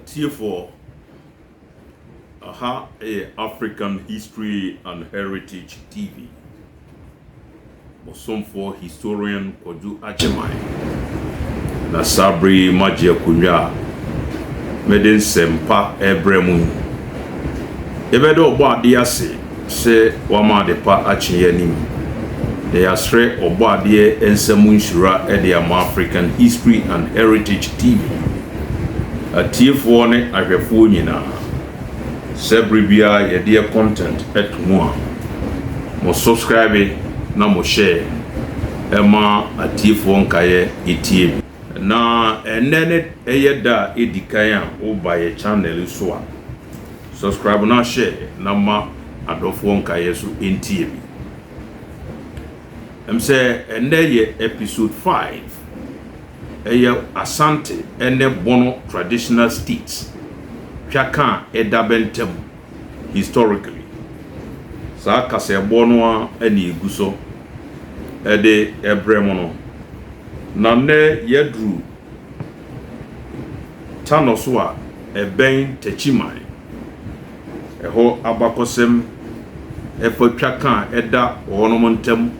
Here for African History and Heritage TV. Some for historian Koju Achemai. Na Sabri Magia Kunya Meden Sempa Ebremu. Ebedo Oba Diase se Wama Depa Achiyenim. They asre Oba Die Ensemunshura Ediam African History and Heritage TV. Atiefoɔ ne ahwɛfoɔ nyinaa sɛbere bia yɛde content ɛto a mo subscribe na mo share ɛma atiefoɔ nkaeɛ etie na ɛnɛ ne ɛyɛ da edikan a woba yɛ channel so a subscribe na share na ma adɔfoɔ nkaeɛ so entie bi sɛ ɛnɛ yɛ episode 5 Asante and Bono traditional states. Twaka edabentem historically. Sa kase Bono eni guso ede ebremono. Nane yedru tanoswa eben techimai. Eho abakosem efo twaka eda onomontem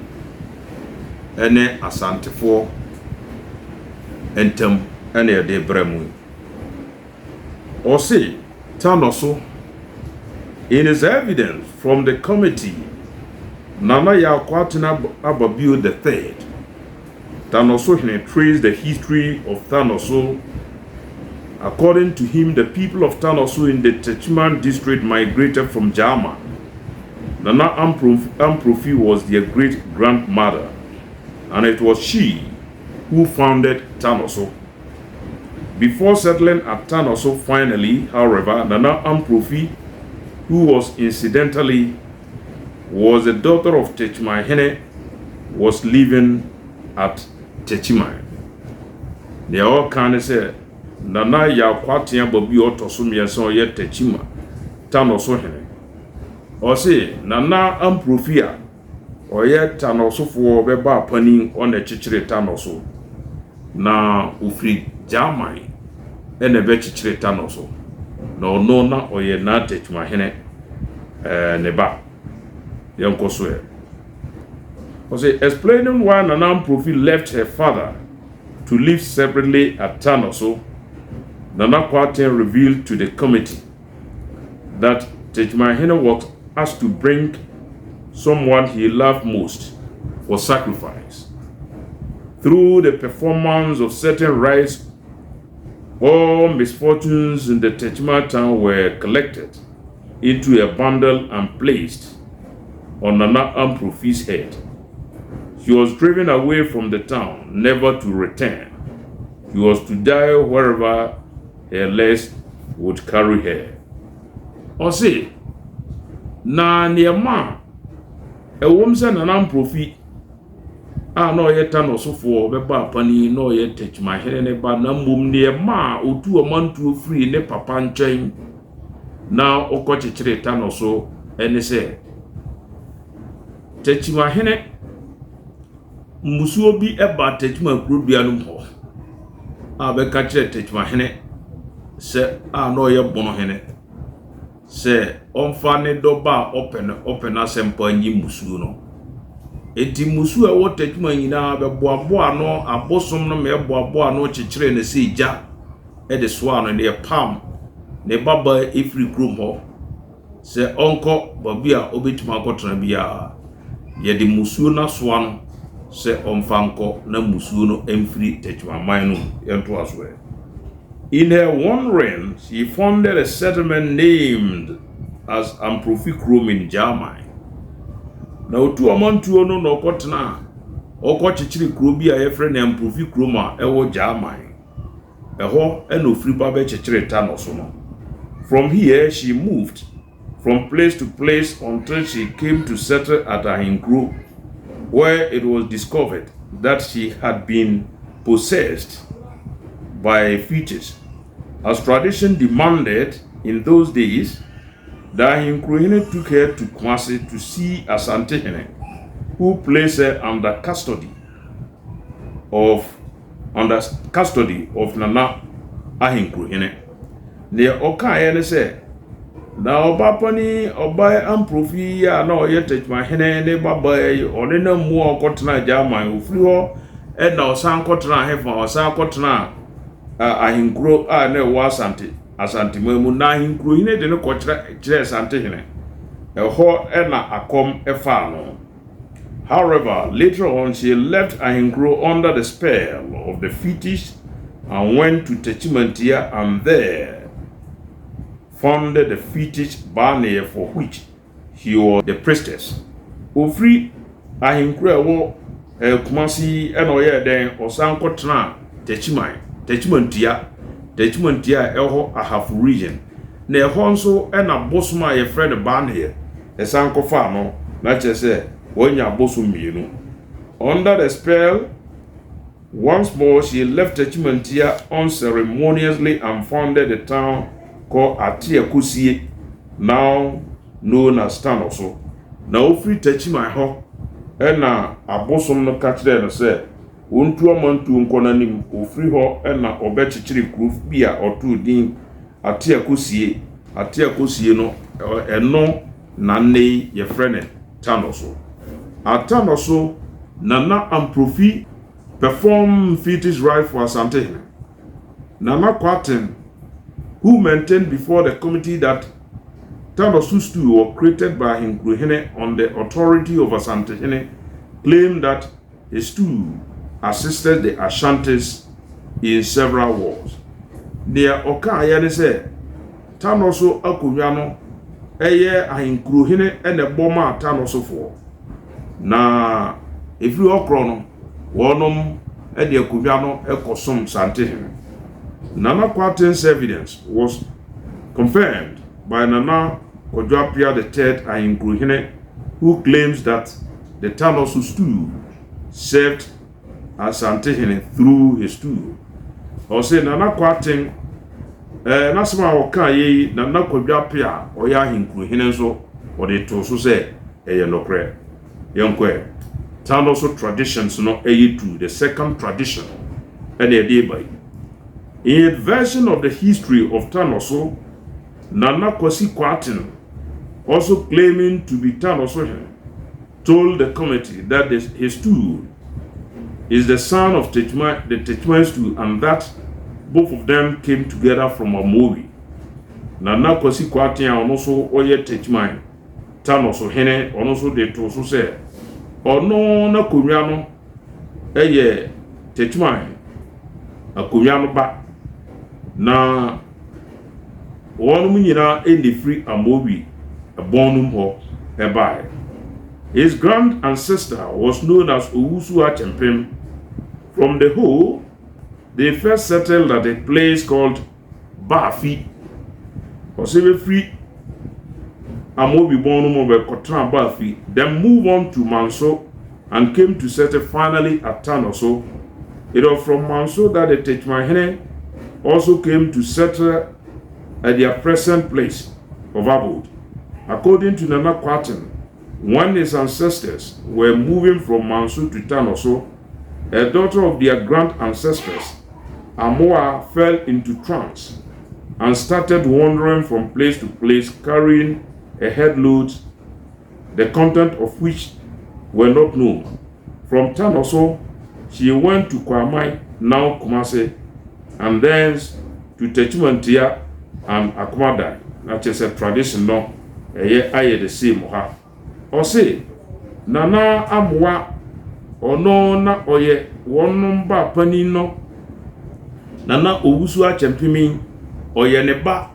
ene asantefo entem ene de bremu osi tanoso in his evidence from the committee Nana Yakwatina Ababu III Tanoso traced the history of Tanoso. According to him, the people of Tanoso in the Techiman district migrated from Jama. Nana Amprofi was their great grandmother, and it was she who founded Tanoso. Before settling at Tanoso finally, however, Nana Amprofi, who was incidentally was a daughter of Techimai, was living at Techimai. They all kind of said, Nana Yakwatia Bobi Otosumia so yet Techima, Tanoso Hene. Or say, Nana Amprofia, or yet Tanoso for Beba Panning on the Chichire Tanoso. Na ufri jamai ene bechichire Tanoso no na oye na Techima hene neba yankoso explaining why Nana Amprofi left her father to live separately at Tanoso. Nana Kwaten revealed to the committee that Techima hene was asked to bring someone he loved most for sacrifice. Through the performance of certain rites, all misfortunes in the Techima town were collected into a bundle and placed on Nana Amprofi's head. She was driven away from the town, never to return. She was to die wherever her legs would carry her. Or say, na niema, a woman Nana Amprofi no ye Tanoso for beba pani no ye Techima hene ba na mum ne ma otu omantu free ne papa nchen na okochichire Tanoso ene se Techima hene musuo bi eba Techima kurudua no ho be ka chire Techima hene se no ye Bono hene se onfa ne doba open asempa nyi musuo no eti musu a wo Techima nyina be boaboa no abosom no me boaboa no chichire ne se ija e de so ano ne pam ne baba efri krom ho se onko babia obetuma akotena bia ye de musu na so ano se omfanko na musu no emfri Techima man no ento aso in her one reign she founded a settlement named as Amprofi Krom in Jamai. Na otu omantuo no na okotena okochichiri kuro bi a yefre na Amprofi Krom a ewo Jamai eho ena ofri ba be chichiri Tanoso no. From here she moved from place to place until she came to settle at Ahinkro, where it was discovered that she had been possessed by fetish. As tradition demanded in those days, the Ahinkro took her to Kumasi to see Asante Hene, who placed her under custody of Nana Ahinkro Hene. ne okae ne se na obapani oba amprofi ya na oye techma hene ne baba yi one na mu okotena jaman ofri ho e na osan kotena hefa osan kotena ahinkuro a na wo asante mamu na ahinkuro hine de ne ko kire asante hene ho e na akom efa no. However, later on she left ahinkuro under the spell of the fetish and went to Techimantia and there founded the fetish barney for which he was the priestess. Ofri ahinkura wo Kumasi eno ye den osan kotena Techimantia eho ahafu region na eho nso ena bosoma ye friend barney esan kofa no na chese wonya bosom mienu. Under the spell, once more she left Techimantia unceremoniously and founded a town called Atiakusie, now known as Tanoso. Na ofri Techimai ho ena abosom no kachire no se wontu amantu nkonanim ofri ho ena obechichiri kru bia otu din Atiakusie no eno nanne ye frene Tanoso. At Tanoso Nana Amprofi performed fetish rites for Asante. Nana Kwaten, who maintained before the committee that Tanoso's stew were created by him on the authority of Asante, claimed that his stew assisted the Ashantis in several wars. Near Oka Ayane said, Tanoso Akunyano, eye ahinkruhine ene boma Tanoso for. Na every okrono wonom ede akudwa no ekosom sante hene. Nana Kwaten's evidence was confirmed by Nana Kodwapia III Ahinkruhine, who claims that the Tanoso stew served Asante hene through his stew. Or say Nana Kwaten nasema oka ye Nana Kodwapia oya Ahinkruhine so or the to so say eye nokre. Yonkwe Tanoso traditions no to the second tradition and a day by. In a version of the history of Tanoso, Nana Kwasi Kwaten, also claiming to be Tanoso, told the committee that his stew is the son of the Techman stew and that both of them came together from Amobi. Nana Kwasi Kwaten also oye Techman Tanoso hene also de to so say ono na konwa no eye Techman akonwa no ba na wonum nyina eni free Amobi abonum ho ebai. His grand ancestor was known as Owusu Achempem. From the whole, they first settled at a place called Bafi, or free Amobi bonum over Kotran Bafi, then move on to Manso and came to settle finally at Tanoso. It was from Manso that the Techmahene also came to settle at their present place of abode. According to Nana Kwaten, when his ancestors were moving from Manso to Tanoso, a daughter of their grand ancestors, Amoa, fell into trance and started wandering from place to place carrying a headload, the content of which were not known. From Tanoso, she went to Kwamai, now Kumase, and thence to Techimantia and Akumadai. That is a tradition, no? Aye, the same. Or say, Nana Amwa, or no, na oye, one number panino, Nana Owusu Achempemi, oye neba,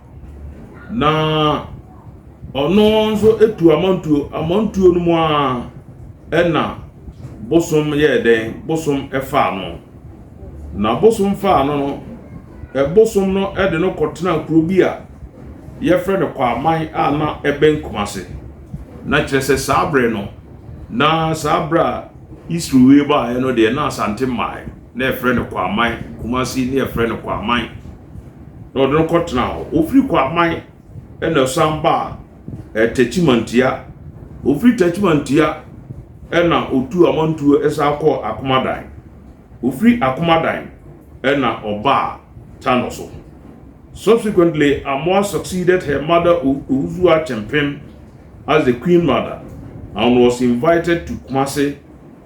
na ono nso etu amantuo no mu a ena bosom ye den bosom efa no na bosom fa no bosom no de no kotena kuro bi a ye frɛ no Kwaman a na eben Kumase na kyerɛ sabre no na sabra Israel ba no de na Asante mai na ye frɛ no Kwaman Kumase na ye frɛ no Kwaman no de no kotena ofiri Kwaman ena samba Techimantia ofri Techimantia ena otu amantuo esa akọ Akumadan ofri Akumadan ena oba Tanoso Subsequently, Amoa succeeded her mother Uzua Chempem as the queen mother and was invited to Kumasi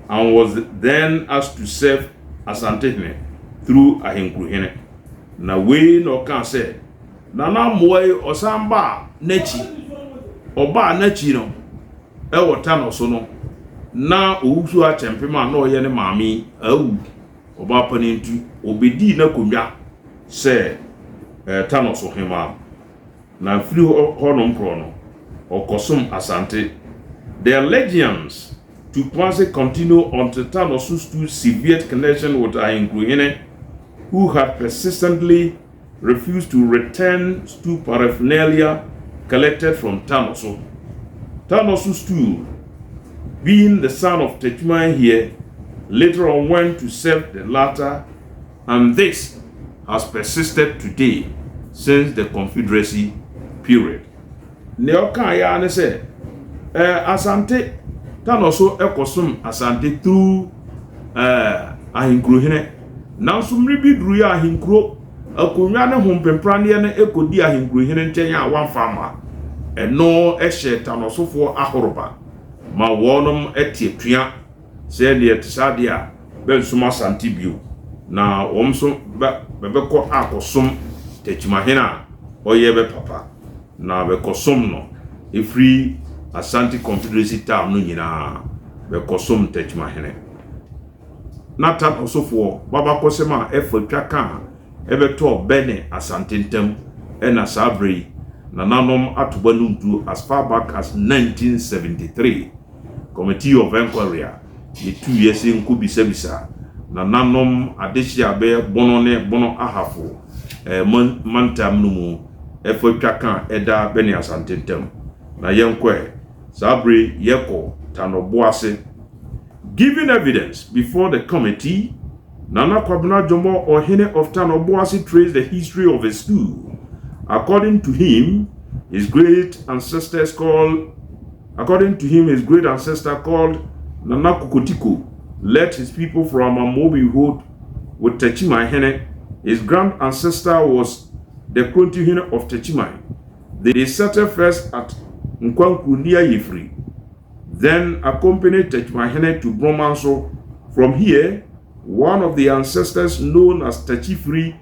and was then asked to serve Asante through Ahenkruhene. Na we no can say Nana Moy Osamba Nechi Oba Nechi no Ewo Tano so no na Uzua Chempem a no ye ne maami awu Oba panintu obedi na konwa se Tano so hema na free honom krono okosom Asante. Their legends to Kumasi continue until Tano Sustu severed connection with Ahenkruhene, who had persistently refused to return to paraphernalia collected from Tanoso. Tanoso Stu, being the son of Techman here, later on went to serve the latter, and this has persisted today since the Confederacy period. Neoka ya ne say, Asante Tanoso ekosum Asante through Ahenkruhene. Nanso mribi duru ya Ahenkro akonwa ne hompemprane ne ekodi Ahenkruhene nchen a wanfama eno ehye Tanosofo ahoroba ma wonom etietua se de tsade a bensuma Asante bio na womso bebekọ akosom Techimahena oyebe papa na bekosom no efri Asante Confederacy town no nyina bekosom Techimahene na Tanosofo baba kosema efatwa kan ebeto bene Asante ntem ena sabre na nanom atobanuntu as far back as 1973 committee of inquiry ye 2 years nko bisabisa na nanom adehia be bono ahafo mantam no mu efatwa kan eda bene Asante ntem na yenkwe sabre yeko Tanoboase. Giving evidence before the committee, Nana Kwabena Jomo Ohene of Tanoboase traced the history of his school. According to him, his great ancestor called Nana Kukotiko led his people from Amobihood with Techimahene. His grand ancestor was the Krontihene of Techimai. They settled first at Nkwankru near Yefri, then accompanied Techimahene to Bromanso. From here, one of the ancestors known as Techifri,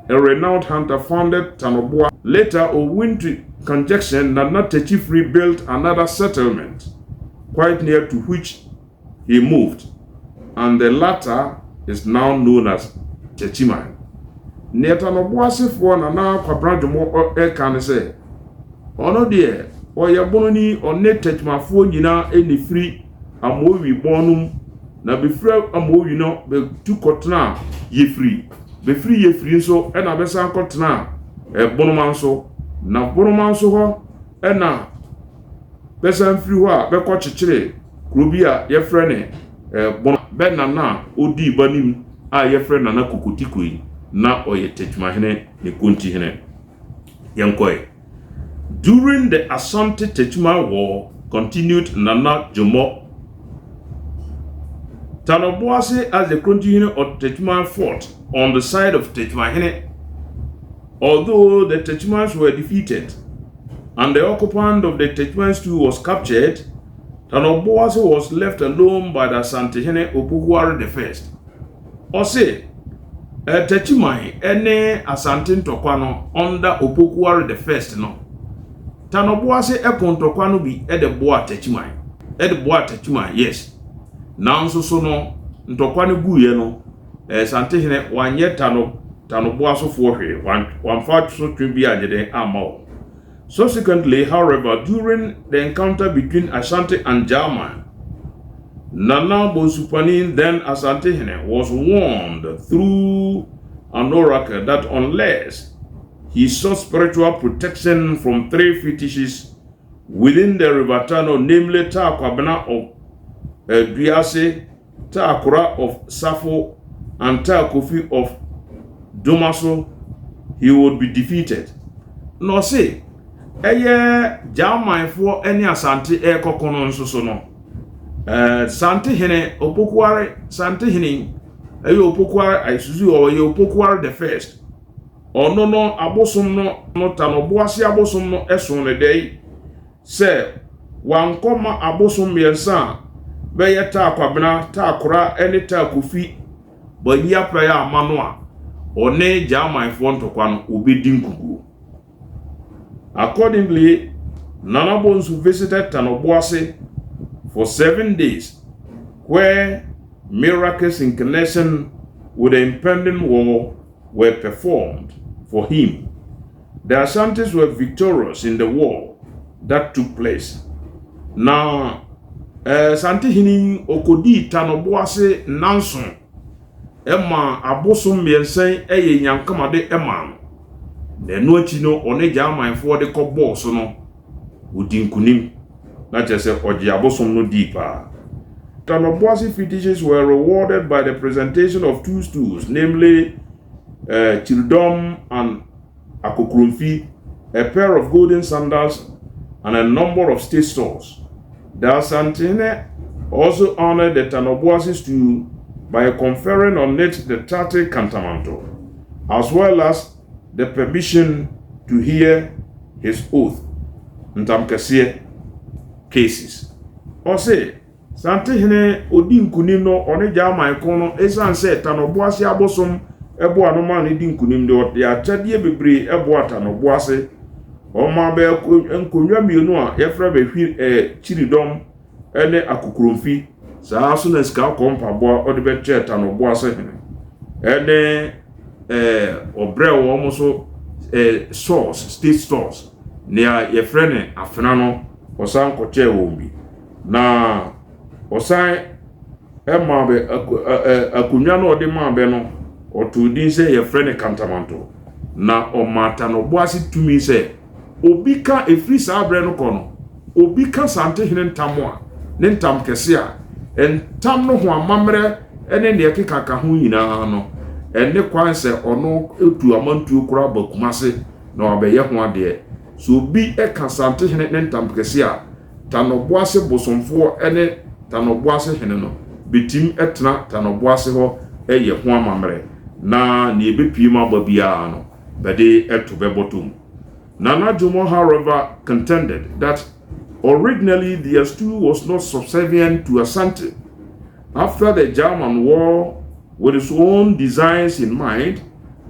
a renowned hunter, founded Tanoboa. Later, owing to conjunction, Nana Techifri built another settlement quite near to which he moved, and the latter is now known as Techimai. Near Tanoboase for Nana Kwabena Jomo Ekane say, ono de oyabononi onne Techimafo nyina enifri amowi bonum na befra amowi no be tukotna yefri befri yefri nso ena besa kotna bonomanso na bonomanso ho ena besa mfiri ho a bekọ chichire krobi a yefre ne bono benana odi banim a yefre Nana Kukotiko na oye Techimahene ne Kontihene yankoy. During the Asante Techima War, continued Nana Jomo, Tanoboase as the Krontihene of Techima fought on the side of Techimahene. Although the Techimans were defeated and the occupant of the Techimans too was captured, Tanoboase was left alone by the Asantehene Opokuwari I. Ose, Techimai ene Asante Ntokwano under Opokuwari I no. Tanoboase ekontokwa bi edeboa Techimai yes nanso so no ntokwa no guye no Asantehene wanye Tanoboase fo hwe wan fa so twbi agede amao. Subsequently, however, during the encounter between Asante and German, Nana Bonsupanin, then Asantehene, was warned through an oracle that unless he sought spiritual protection from 3 fetishes within the River Tano, namely Ta Kwabena of Duase, Ta Akura of Safo, and Ta Kofi of Domaso, he would be defeated. No say, German for any Asante kokono nso no. Asantehene Opokuwari Asantehene Opokuwari Isuzu or Opokuwari the first. ono no abosom no tanoboase abosom no eso ne dei se wankoma abosom yensa be yeta akwabena ta akora ene ta kofi bani apaya amano a one Germanfo ntokwa no obedi nkugu. Accordingly, Nana Bonsu visited Tanoboase for 7 days, where miracles in connection with the impending war were performed for him. The Asantes were victorious in the war that took place. Now, Sante hini okodi Tanoboase nanson Emma abosom miensen eye nyankamade emma na no achi no one Germanfo de kɔbɔ so no odi nkunim na kyese oje abosom no deeper. Tanoboase fetishes were rewarded by the presentation of 2 stools, namely Chiridom and Akokromfi, a pair of golden sandals, and a number of state stores. The Asantehene also honored the Tanoboase stool by conferring on it the 30 cantamanto, as well as the permission to hear his oath, ntamkese cases. Ose, Santehene odi nkunim no one Germanfo no esan se Tanoboase abosom ebo anoma ne di nkunim de atade bebre ebo Tanoboase oma be nkonwa mienu a yefra be hwi Chiridom ene Akokromfi saa so na ska kompabo ode be che Tanoboase hene ene obre wo mo so stores, state stores nea yefra ne afena no osan koche wo bi na osan ema be akunwa no ode ma be no otudin se yefra ne kantamanto na oma Tanoboase tumi se obi ka efri saa bre no kono obi ka Santehene ntamo a ne ntam kese a entam no ho amamre ene ne ekeka ka ho nyina no ene kwan se ono etu amantu kura bakumase na obeye ho ade so obi eka Santehene ne ntam kese a Tanoboase bosomfo ene Tanoboase hene no betim etena Tanoboase ho eye ho amamre na ne ebepiem ababia no bede eto bebotum. Nana Jomo, however, contended that originally the stool was not subservient to Asante. After the German war, with its own designs in mind,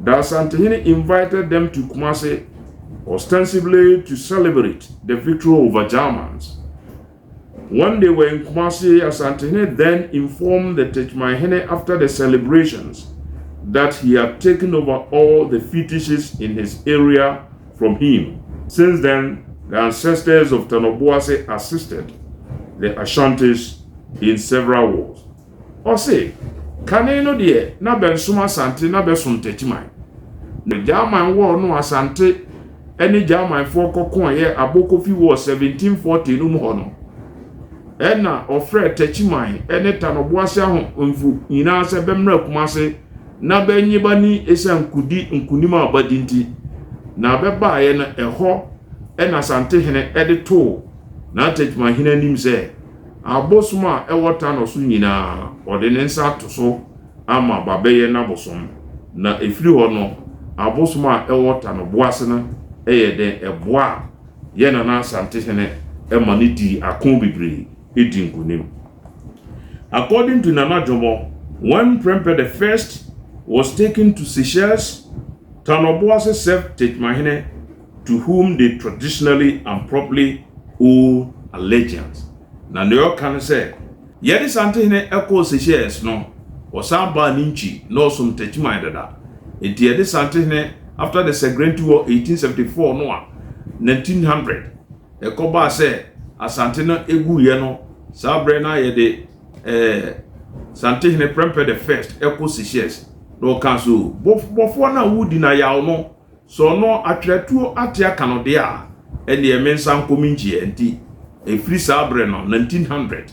the Asantehene invited them to Kumasi, ostensibly to celebrate the victory over Germans. When they were in Kumasi, Asantehene then informed the Techmahene after the celebrations that he had taken over all the fetishes in his area from him. Since then, the ancestors of Tanoboase assisted the Ashantis in several wars. Ose, kane no de na bensum Asante na besum Techman. The German war no Asante any Germanfo kokon ye Abokofi war 1740 no ho no. Ena ofre Techman ene Tanoboase ho mfu nyina se bemra Kumase na banyibani esankudi nkunima abadinti na beba ye na eho ena Santehene ede to na Techmahene anim se abosoma ewota no so nyina ode ne nsa to so ama babeye na bosom na efiri ho no abosoma ewota no boase na eyede eboa ye na Santehene emanidi akon bibre edi nkunim. According to Nana Jomo, when Prempeh the First was taken to Seychelles, Tanoboase served Techmahene, to whom they traditionally and properly owe allegiance. Na neo kan say, yedi Santehene eko Seychelles no, osamba ninchi no sum Techman dada. Enti yedi Santehene after the Segrenti War 1874 no 1900, ekoba say Asante no egu ye no, sabre na yedi Santehene Prempeh the First eko Seychelles. No kanso bofo na wudi na yaw no so no atretuo atia kanode a ene emensan kominchi enti efri sabre no 1900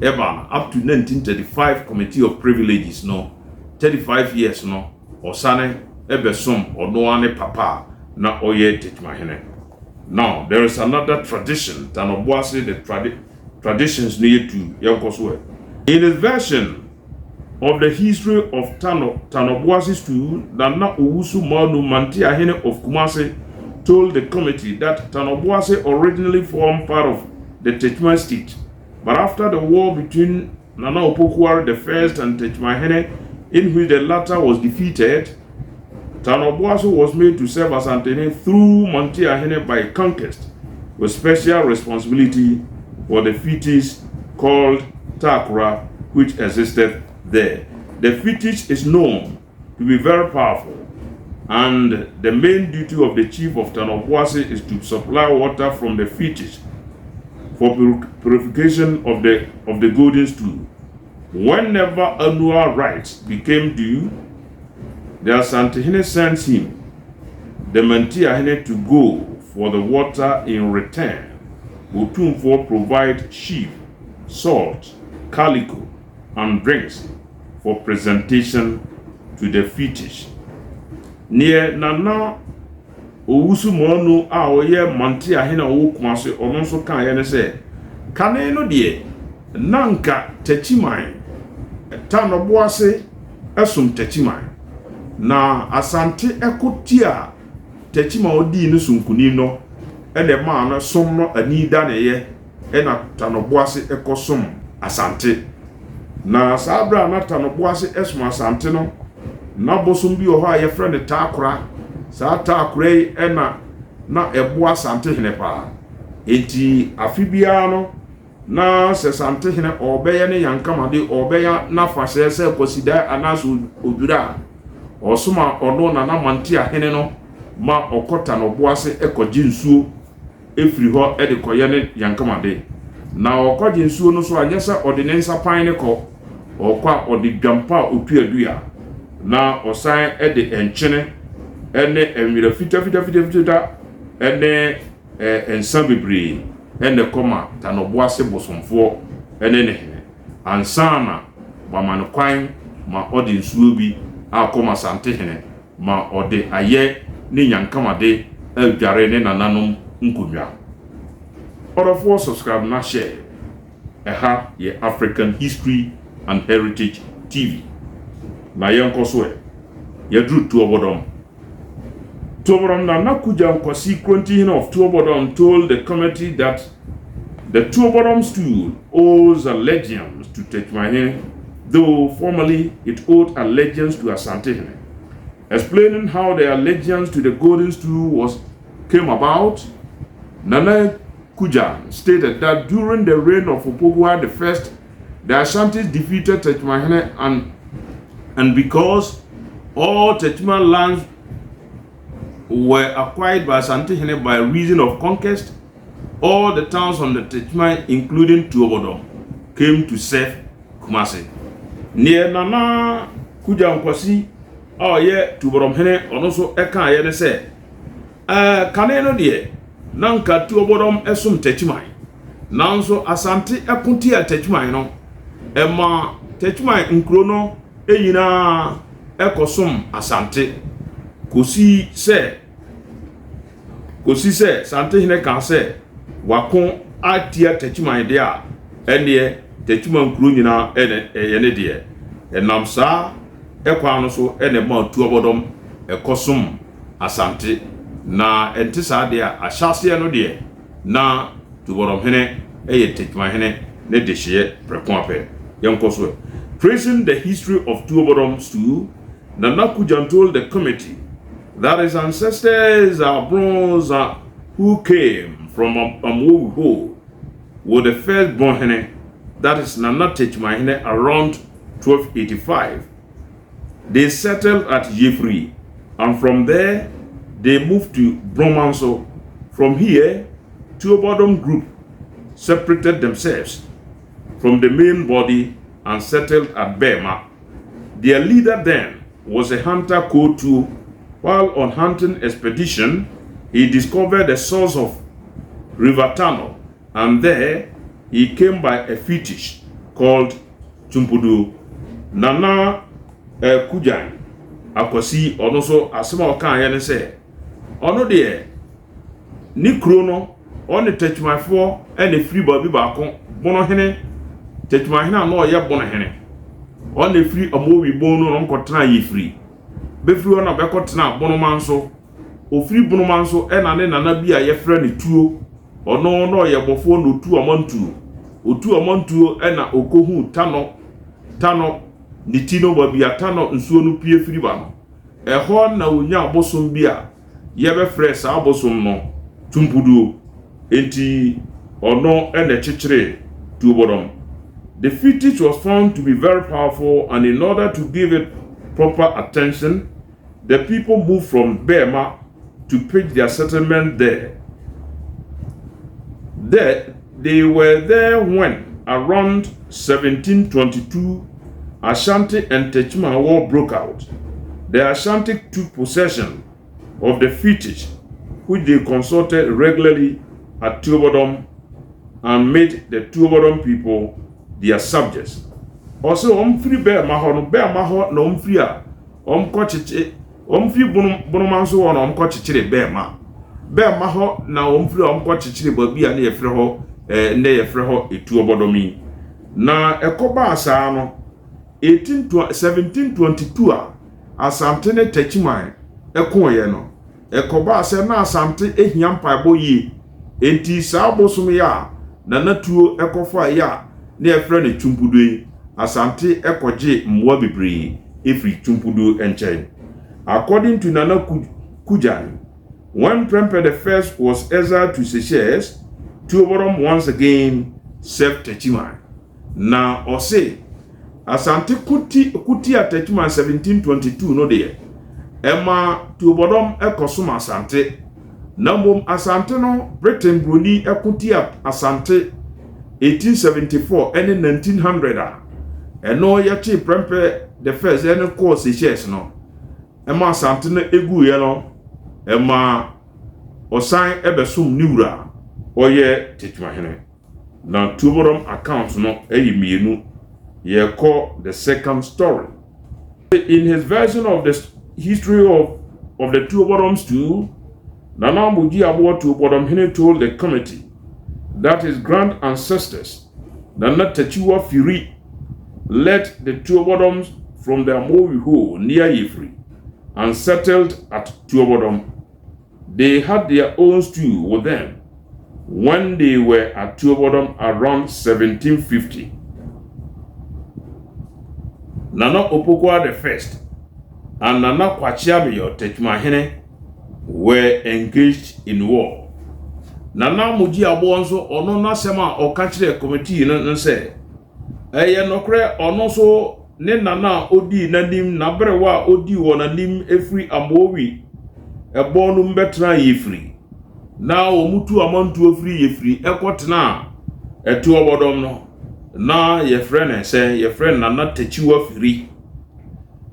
eba up to 1935 Committee of Privileges no 35 years no osane ebesom ono ane papa na oye Techmahene. Now there is another tradition Tanoboase the traditions near to Yankoso. In his version, of the history of Tanoboase stool, Nana Owusu Manu Mantiahene of Kumasi told the committee that Tanoboase originally formed part of the Techman state, but after the war between Nana Opokuwari I and Techmahene, in which the latter was defeated, Tanoboase was made to serve as Asante through Mantiahene by conquest, with special responsibility for the fetish called Takura, which existed there. The fetish is known to be very powerful, and the main duty of the chief of Tanoboase is to supply water from the fetish for purification of the golden stool. Whenever annual rites became due, the Asante sends him, the Mantiahene, to go for the water. In return, Otumfo provide sheep, salt, calico, and drinks for presentation to the fetish. Near Nana Owusu Manu a oye Mantiahene wo Kumasi ono nso kan ye ne se kane no de nanka Techiman Tanoboase esum Techiman na Asante ekotia Techima odi ne sunkuni no ene ma no som no anida ne ye ena Tanoboase ekosom Asante na sabra na Tanoboase esum Asante no na bosom bi o ha ye frɛ ne Takura sa Takura yi ena na ebo Asante hene pa enti afibia no na se Asante hene obeye ne yankamade obeya na fase se kosida anaso odura osoma ono na Mantiahene no ma okota no boase ekoji nsuo efiri ho de koye ne yankamade na okoji nsuo no so anyesa ordinance pan ne ko okwa odigwampa otuadua na osan de enchene ene enwira fita ene ensa bebre ene koma Tanoboase bosomfo ene ne ansana ba man kwan ma odi nsuo bi akoma Asante hene ma ode aye ne yankamade adware ne nananom nkonwa. Orofo subscribe na share eha ye African History and Heritage TV na yenkoso yadru tuobodom na nakuja nkwasi Kronti of Tuobodom told the committee that the Tuobodom stool owes allegiance to Techmahene, though formerly it owed allegiance to Asante. Explaining how the allegiance to the golden stool came about, Nana Kujan stated that during the reign of Opokuwari I, the Ashantis defeated Techmahene, and because all Techman lands were acquired by Asante by reason of conquest, all the towns on the Techman, including Tuobodom, came to serve Kumasi. Near Nana Kujan Kwasi, Tuobodom hene onoso eka ye ne se kane no de nanka Tuobodom esum Techman nanso Asante ekunti a Techman no ema Techman nkro no eyina ekosom Asante kosi se Asante hene kan se wakon atia Techman de a ene Techman nkro nyina ene ne de enam sa ekwa no so ene ma Tuobodom ekosom Asante na enti sa de a ahyase no de na Tuobodom hene Techman hene ne de hye preko ape yenkoso. Praising the history of Tuobodom stool, Nana Kujan told the committee that his ancestors are bronze who came from Amowo were the first born hene, that is Nana Techman around 1285. They settled at Yefri, and from there they moved to Bromanso. From here, Tuobodom group separated themselves from the main body and settled at Bema. Their leader then was a hunter called Tu. While on hunting expedition, he discovered the source of River Tano, and there he came by a fetish called Chumpudu. Nana Kujan akwasi ono so asema okan ye ne se ono de ni krono oni Techmanfo ene free ba bi ba ko bono hene Techman hene no ye bono hene on the free Amowi Bono on Cotra Yefree. Before na Becotna Bonomanso, o free Bonomanso, and Anabia ye friend two, or no ye before no 2 among 2, or 2 among 2, and Okohu Tano, Nitino Babia Tano, and Suonu Pie Fribano. A horn na unya bosom bia, yebe fresh abosom no, Tumpudu, enti, or no, and a chichre, to bottom. The fetish was found to be very powerful, and in order to give it proper attention, the people moved from Burma to pitch their settlement there. They were there when, around 1722, Asante and Techman War broke out. The Asante took possession of the fetish, which they consulted regularly at Tuobodom, and made the Tuobodom people their subjects. Also, free bear maho no free kochiche free bonomanso on kochichire bear maho na free kochichire babi a na yefre ho ne yefre ho Etuobodomi na ekoba asa no 1722 a Asante ne Techman ekoye no ekoba asa na Asante ehia mpaibo yi enti sa bosom ya na natuo ekofo ya ne efre ne Tumpudu Asante ekoje mwa bebree efri Tumpudu enchen. According to Nana Kujan, when Prempeh the first was exiled to Seychelles, Tuobodom once again served Techman. Na ose Asante kuti a Techman 1722 no de Emma Tuobodom ekosum Asante. Nambom Asante no Britain broni ekuti a Asante 1874 and 1900 and no yachi Prempeh the first and of course Seychelles no Emma Asante no egu ye no Emma osan ebesum niwura oye Techman hene na Tuobodom account no mienu ye call the second story. In his version of the history of the Tuobodoms too, Nana Muji Abo Tuobodom hene told the committee that his grand ancestors, Nana Techiwa Firi, led the Tuobodoms from the Amowiho near Yefree and settled at Tuobodom. They had their own stew with them when they were at Tuobodom around 1750. Nana Opokwa the first and Nana Kwachiabiyo Techman hene were engaged in war. Nana Muji Abonso ono na sema okachire committee no say eye nokre ono so ne nana odi nanim na brewa odi wonanim efri amowi ebonu mbetra Yefree na omutu amantu efri Yefree ekotena Etuobodom no na yefrene say yefrene Nana Techiwa Firi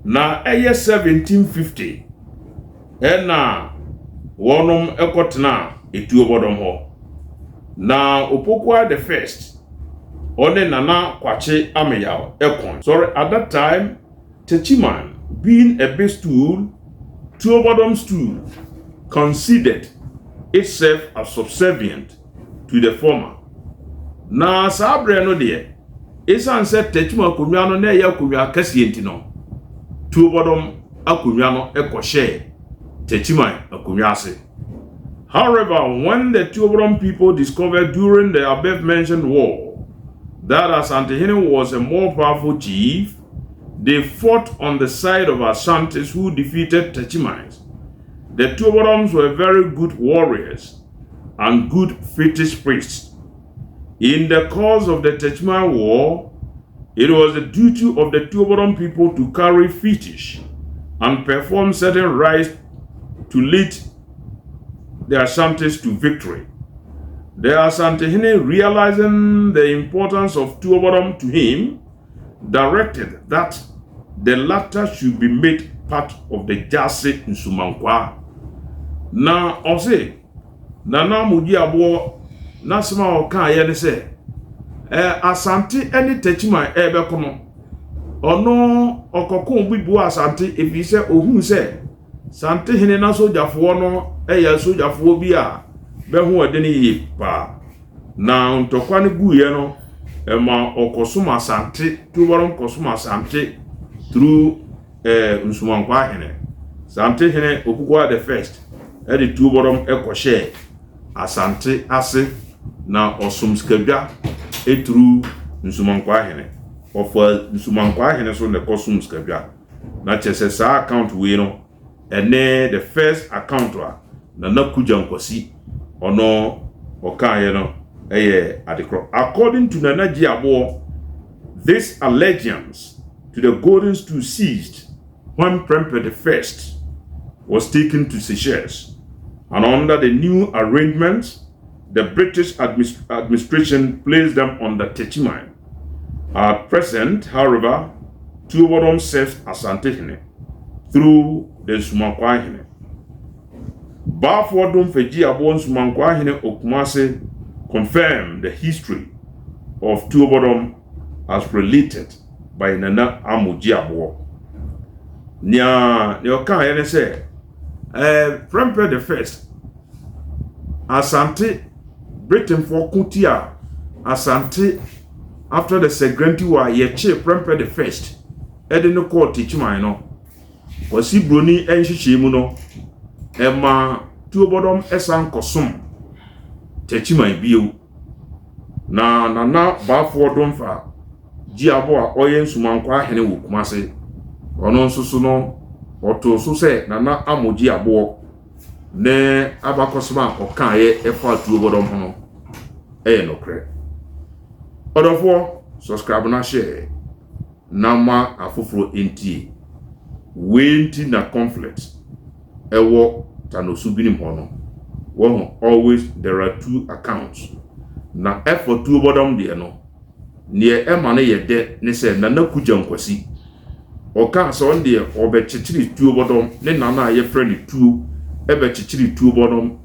na eye 1750 ena wonom ekotena Etuobodom ho na Opokwa the first one Nana Kwache Ameyaw ekon. Sorry, at that time Techman being a base tool, Tuobodom's tool considered itself as subservient to the former. Na sabre no de esan se Techman akonwa no na ya akonwa kase enti no Tuobodom akonwa no ekoshe Techman akonwa ase. However, when the Tuobodom people discovered during the above-mentioned war that Asante hene was a more powerful chief, they fought on the side of Asantes who defeated Techmans. The Tuobodoms were very good warriors and good fetish priests. In the course of the Techman war, it was the duty of the Tuobodom people to carry fetish and perform certain rites to lead the Asantes to victory. The Asante hene, realizing the importance of Tuobodom to him, directed that the latter should be made part of the Jase in Sumankwa. Na ose Nana Muji Abo nasema oka ye ne se Asante eni Techman ebekono ono okokon bibu Asante efi se ohun se Sante hene na sojafo no eya sojafo bi a behu ode ne yi pa na ntokwa ne guye no ema okosum Asante tuoborom kosum Asante through nsumankwa hene Asante hene Opukwa the first the tuoborom ekoshe Asante ase na osum skadwa through nsumankwa hene ofa nsumankwa hene so ne kosum skadwa na chese sa account we no ene the first account na nakuja nkosi ono okaye no adekro. According to Nana Jiabo, this allegiance to the golden stool ceased when Prempeh the First was taken to Seychelles, and under the new arrangements, the British administration placed them under Techiman. At present, however, Tuobodom serves Asante Hene through the Sumankwa Hene. Bafodum Feji Abon Sumankwa Hene Okumase confirmed the history of Tuobodom as related by Nana Amujiabo. Nya Nyoka Hene say, Prempeh the First, Asante Britain for Kutia, Asante after the Segrenti wa Yeche Prempeh the First, Edino Court Tichima no, Wasi Bruni Enshichimu no, Emma Tuobodom Esan Kosum, Techima Biu, na Bafodom fa, Jiabo a Oyen Sumankwa Hene Wukumase, Onon Susuno, Oto Suse, Nana Amujiabo, ne Abakosma Okaye Efa Tuobodom Hono, no cre. Odofo, subscribe na share, Nama Afufro Inti, Wenti na conflict, Ewo Tanosubini Hono. Well, always there are two accounts. Na effort two bottom there no. Near Emane ye de ne se na kuja nkwasi. Oka so on there obe chichiri two bottom ne nana ye friend two ebe chichiri two bottom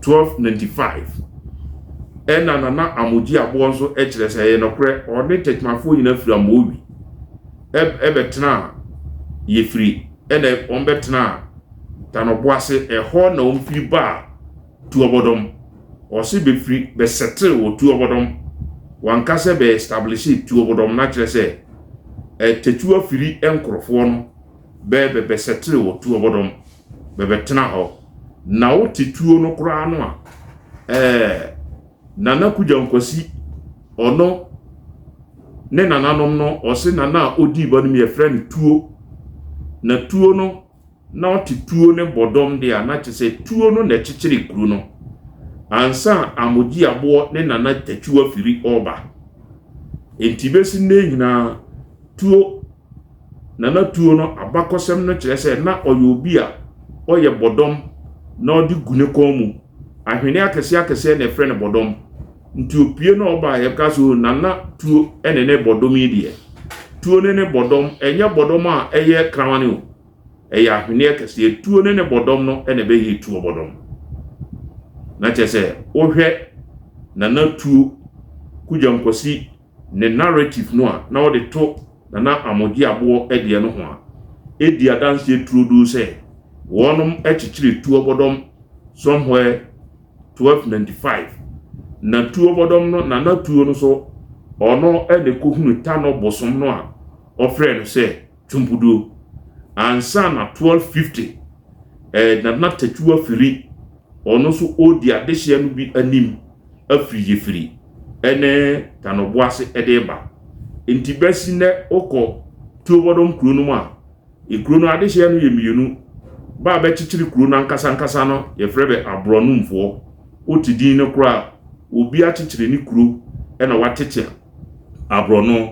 1295. Ena nana amuji abo nso echire se ye nokre one techmafo yina fira mowi. Ebe tena ye free ene ombe tena Tanoboase eho na omfiri ba Tuobodom osi be free be settle wo Tuobodom wankase be establish Tuobodom na kire se tetua firi enkrofo no be settle wo Tuobodom be tena ho na wo tetuo no kura no a nana kuja nkosi ono ne nananom no osi nana odi ba no me friend tuo na tuo no na oti tuo ne bodom de a na chese tuo no na chichiri kru no ansa amoji abo ne nana tachuwa firi oba entibesi ne nyina tuo nana tuo no abakosem no chese na oyobi a oye bodom na odi gune komu ahwene akese na efre ne bodom nti opie na oba ye kaso nana tuo ene ne bodom yi tuo ne bodom enye bodom a eye krawani o eya hwene kese tuo ne bodom no ene be yi tuo bodom na chese ohwe na tuo kuja nkosi ne narrative no a na ode to na amoji abo edie no ho a edia dance introduce say wonum echichiri tuo bodom somewhere 1295 na tuo bodom no na tuo no so ono ene kohunu tano bosom no a ofre no say tumpudo ansa na 1250 na tachuwa firi ono so odi adehye no bi anim afiri yefiri ene tanoboase edeba intibesi ne oko tuobodom kru no ma ekru no adehye no yemienu ba ba chichiri kru no ankasa no yefrebe abronumfo otidin no kra obi achichiri ni kru ena watete abrono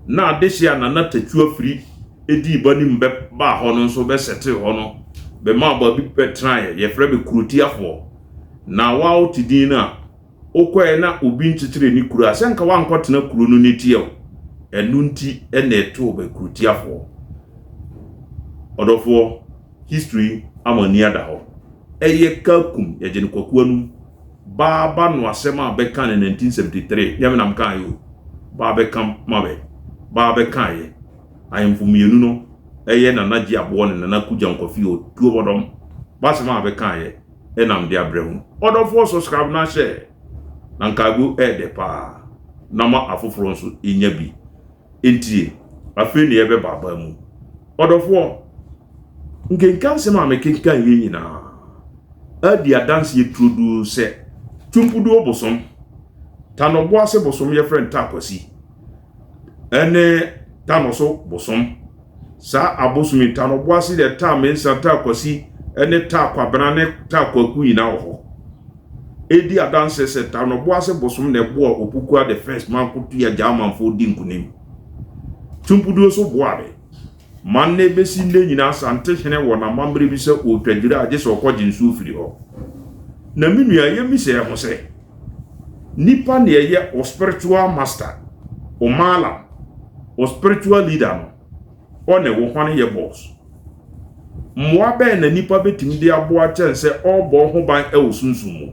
na adehye na tachuwa firi edi bani mbe ba hono nso be sete hono be ma ba bi petraye ye frebe kurutiafo na wa otidin na okwae na obi nchichire ni kuru asenka wa nkotena kuru no netie enu nti ene eto be kurutiafo odofo history amani ada ho eye kakum ye jeni kwakuanu baba no asema be kan 1973 yame nam kan yo baba kam mabe baba kan ye ayemfumienu no eye na naji abo ne na kuja nkofi o tuobodom basema be kan ye enam dia brehu odofo subscribe na share nankagu de pa nama afoforo nso enya bi entie afi ne yebe baba mu odofo nkenkan se ma mekenkan ye nyina adi adanse yetrodu se tumpudu obosom tanobo ase bosom ye friend takwasi ene tanoso bosom sa abosumi tanobo ase de ta mensa takwasi ene takwabena ne takwaku nyina ho edi adanse se tanobo ase bosom ne bo opukua the first man kutu ya jaman fo di nkunim tumpudu so boabe manne besi ne nyina asante hene wo na mambre bi se otwadira age se okoje nsu firi ho na minua ye mi se ho se nipa ne ye o spiritual master o mala o spiritual leader no one wo hwane ye boss mmoa be na nipa betimi de aboa chense obo ho ban e osunsumu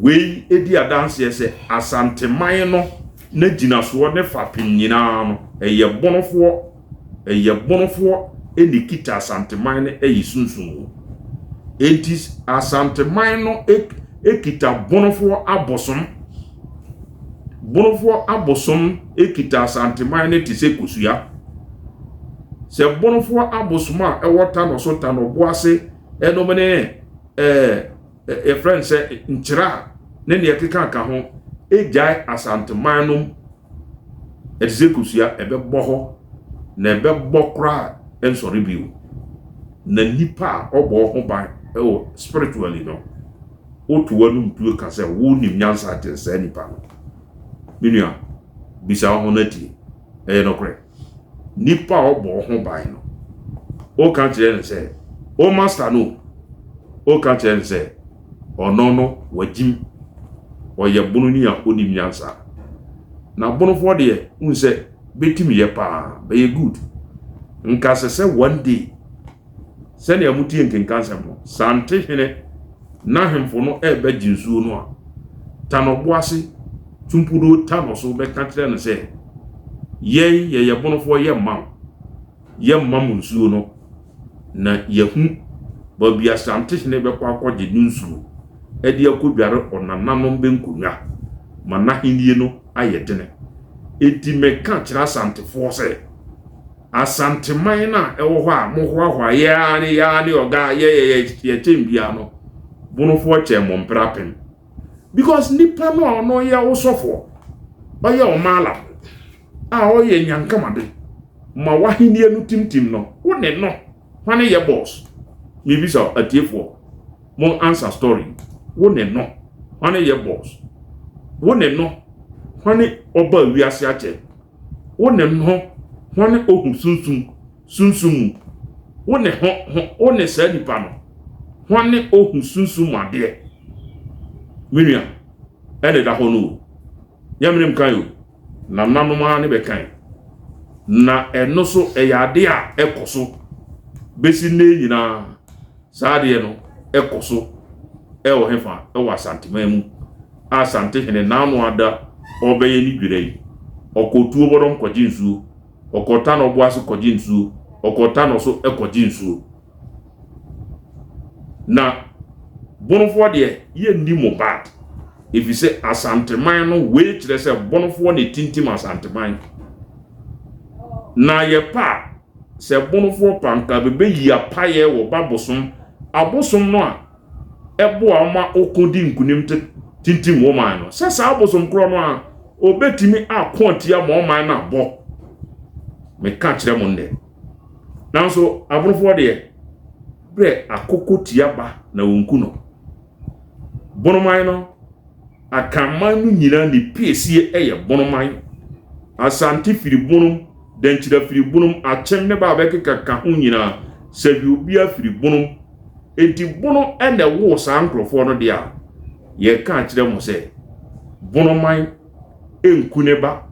wei edi adanse se asante man no na gina so ne fapim nyina no eye bonofo eni kita asante man ne eyi sunsumu entis asante man no ekita bonofo abosom ekita asante man ne tise kusua se bonofo abosom a ewota no so ta no boase enomene friend se nchira ne ne ekeka ka ho ejai asante man no etise kusua ebebo ho na ebebo kra ensori biu na nipa obo ho ban spiritually no otu wanu mtuwe ka se wo nim nyansa te se nipa no minua bisa ho nati no kre nipa obo ho ban no o kan kire ne se o master no o kan kire ne se ono wajim oye bunu ni ya onim nyansa na bunu fo de unse betimi ye pa be good nka se one day sani amutie nkenkansem no sante hene na hemfo no ebe jinsuo no a tanobo ase tumpudo tanoso be kantre ne se ye bonofo ye mam nsuo no na yehu babia sante hene be kwa akwaje nsuo edi akobare onananom be nkunya mana hinie no ayedene edi meka kira sante fo se asante man na ewo ho a mo ho ya ni oga ye tembia no bonofo che mo mprapem because nipa no ya osofo oye o mala oye nyankama de ma wahinie no timtim no wone no hwane ye boss mi bi so atiefo mo answer story wone no hwane ye boss wone no hwane oba wiase ache wone no hwane ohun sunsun wone sa nipa no hwane ohun sunsun ade minua ene da hono yamnem kan yo namnano ma ne be kan na eno so eyade a ekoso besi ne nyina saade no ekoso ewo hefa ewo asante mamu asante hene nanu ada obeye ni dwirei okotuo bodon kwajinsu okota no boaso kwajinsu okota no so ekwajinsu na bonofo de ye ndi mo bad if you say asante man no we kire say bonofo ne tintim asante man na ye pa se bonofo panka bebe yi apaye wo babosom abosom no a ebo ama okodi nkunim tintim wo man no se sa abosom kro no a obetimi akontia mo man na bo me ka kire mo nde nanso abonofo de bre akoko tiaba na wonku no bonoman no akaman no nyina ni piesie eye bonoman asante firi bonum denchira firi bonum achem ne ba bekeka ka ho nyina sabi obi afiri bonum enti bono ene wo sa nkrofo no de a ye ka kire mo se bonoman enku ne ba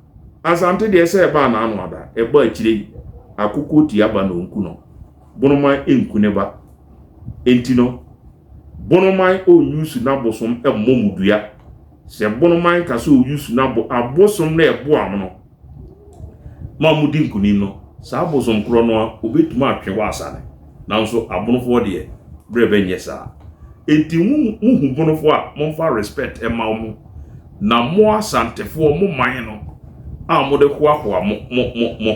asante de se ba na anu ada e ba kire akoko tiaba na wonku no bonoman enku ne ba enti no bonoman o yusu na bosom e momudua se bonoman ka so yusu na abosom na ebo amono mamudi nkunim no sa abosom kro no obetuma atwe wa asane nanso abonofo de brebe nyesa enti muhu bonofo a momfa respect e ma omo na mo asantefo mo man no a mo de hoahoa mo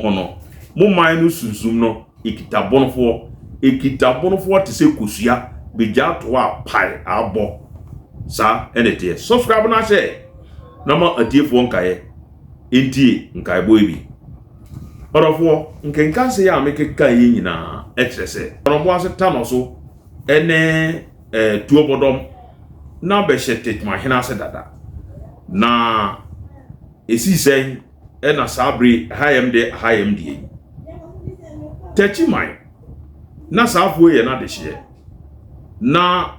ho no mo man no sunsum no ekitabonfo te se kosua begya to a pai abo sa enete subscribe na share na ma atiefo nkae enti nkae boy bi orofo nkenka se ya mekeka ye nyina ekrese orofo aseta no so ene tuobodom na be hyetet ma hena se dada na esi sen ena sabri hayem de techi mai na safo ye na de hye na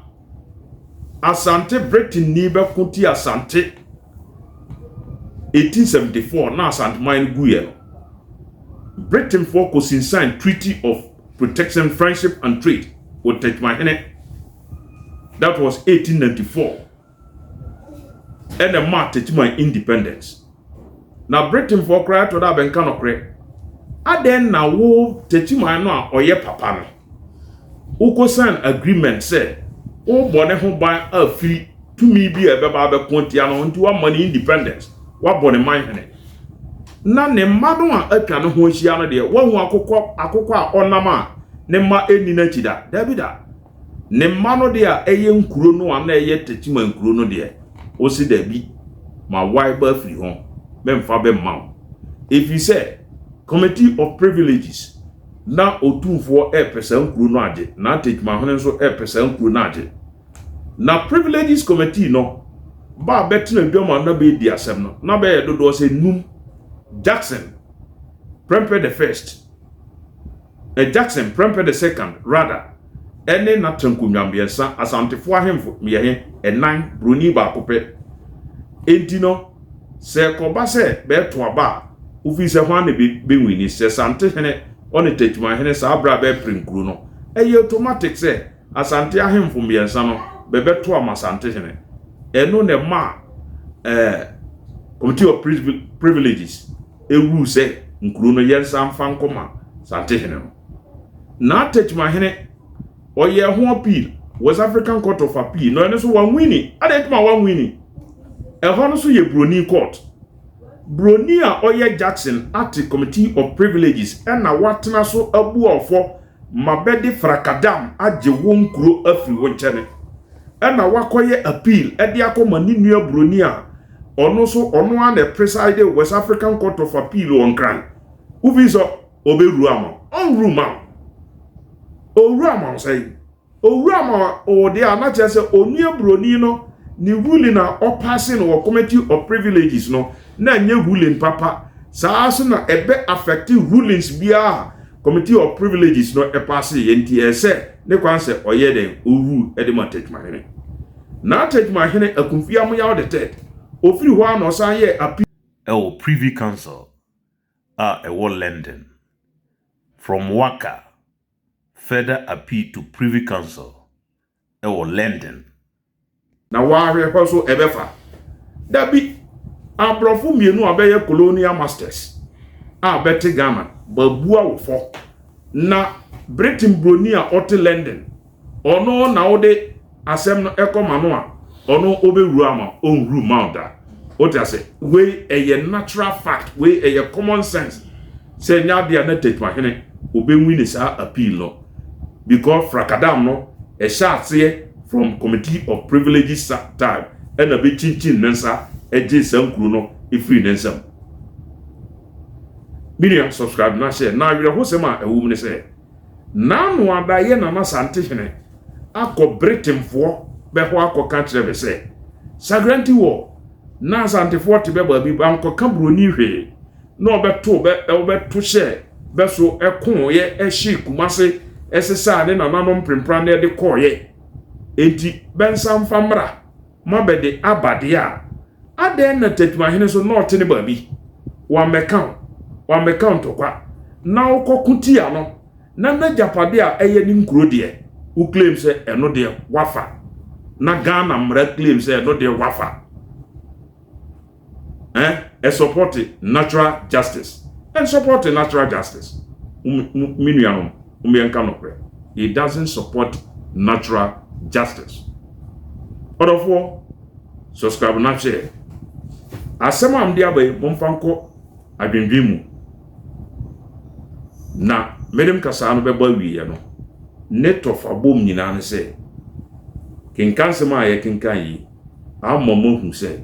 Asante Britain ni be kuti Asante 1874 na Asante mine guye no Britain for co-signed Treaty of Protection, Friendship and Trade with Techmahene. That was 1894. And the mark Techmahene independence. Now Britain for cry to that ben cannot cry. And then now wo Techmahene no oye papa no. Uko sign agreement say o bone ho ban afiri to me bi e beba be kontia no nti wa money independence. Wa bone man hene. Na ne mmadu a atwa no ho hia no de wo hu akokọ a onam a ne mma eni na chida dabida ne mma no de a eye nkuro no a na eye Techima nkuro no de o si dabi ma why ba free ho memfa be ma if you say committee of privileges na otumfo pesa nkuro no age na Techima ho nso pesa nkuro no age na privileges committee no ba betina bioma na be di asem no na be dodo se num Jackson Prempeh the first Jackson Prempeh the second rather ene na tankunwambiensa asantefo ahemfo miye enan broni ba kope entino se koba se be to aba ufi se hwan ne be wini se sante hene one Techima hene sa abra be prinkuru no eye automatic se asante ahemfo miensa no be to amasante hene eno ne ma committee of privileges ewu se nkuru no yensa mfa nkoma sante hene no na Techima hene oye ho appeal West African Court of Appeal no ene so wan wini adetuma wan wini ho no so ye broni court broni a oye Jackson at committee of privileges na watena so abu ofo mabedi frakadam age wo nkuru afiri wo nchene na wakoye appeal de akoma ni nua broni a ono so ono an the preside West African Court of Appeal on cran uviso oberu ama on ruma say o de ana chese onua broni no ni ruling na o passing or committee of privileges no na nye ruling papa saa so na ebe affecting rulings bia committee of privileges no e pass yenti ese ne kwan se oye den owu e de ma Techima hene na Techima hene akumfia mo ya o de ted ofiri ho an osan ye appeal Our Privy Council a London. From Waka, further appeal to Privy Council London. na wahwe ho so ebefa dabi abrofo mienu abeye colonial masters a beti Ghana babua wofo na Britain broni a ote London ono na ode asem no ekoma no a ono oberu ama onru mounta otase we a natural fact we a common sense say nya dia na Techima hene obenwini sa appeal no because frakadam no a shatse from committee of privileges time and a bit chinchin nensa eje sankuru no ifri nensam binia subscribe na share na wire ho sema ewu ne say na no adaye na na sante hene akọ Britain fo be ho akọ country be say sagranti wo na sante fo te be ba bi banko kabroni hwe no obeto share be so ekon ye ehye kumase esesa ne nananom prempra na de koye enti bensam famra mabede abade a aden na Techima hene so not ne ba bi wa mekam to kwa na okokutia no na japade a eye ni nkuro de u claim say eno de wafa na Ghana mra claim say eno de wafa support natural justice and support natural justice minuanom umienka no pre it doesn't support natural justice. Otherefore, subscribe na share asɛm am de abai momfa nkɔ adwendwen mu na medem kasa no bɛba wiye no net of abom nyina ne sɛ kenkan sɛm a yɛ kenkan yi amma mo hu sɛ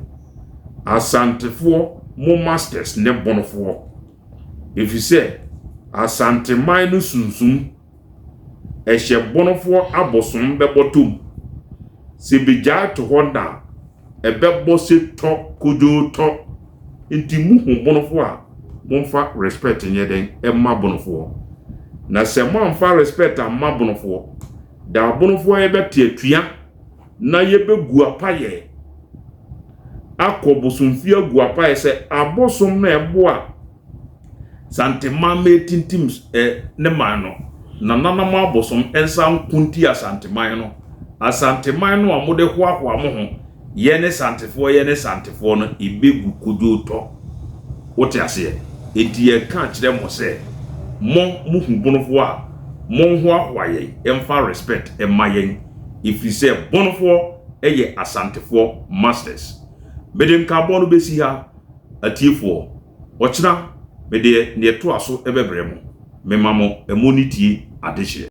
asantefoɔ mo masters ne bonofoɔ efisɛ asanteman no sunsum ɛhyɛ bonofoɔ abosom bɛbɔtom se begya to hɔ na ɛbɛbɔ se tɔ kojo tɔ nti muhu bonofoɔ a momfa respect nyɛ den ɛma bonofoɔ na sɛ moamfa respect amma bonofoɔ da bonofoɔ yɛbɛte atua na yɛbɛgu apayɛ akɔ bosomfie agu apayɛ sɛ abosom na ɛboa santema metintim ne man no na nanam abosom ensan kunti asanteman no asanteman no amode hoahoa mo ho ye ne santefoɔ no ibegu kojo to wote ase enti ye ka kire mo se mo muhu bonofoɔ a mo hoahoa ye emfa respect emma yen ifi se bonofoɔ eye asantefoɔ masters bedem ka bono besi ha atiefoɔ ochina mede ne to aso ebebrɛ mo memamo emonitie adehye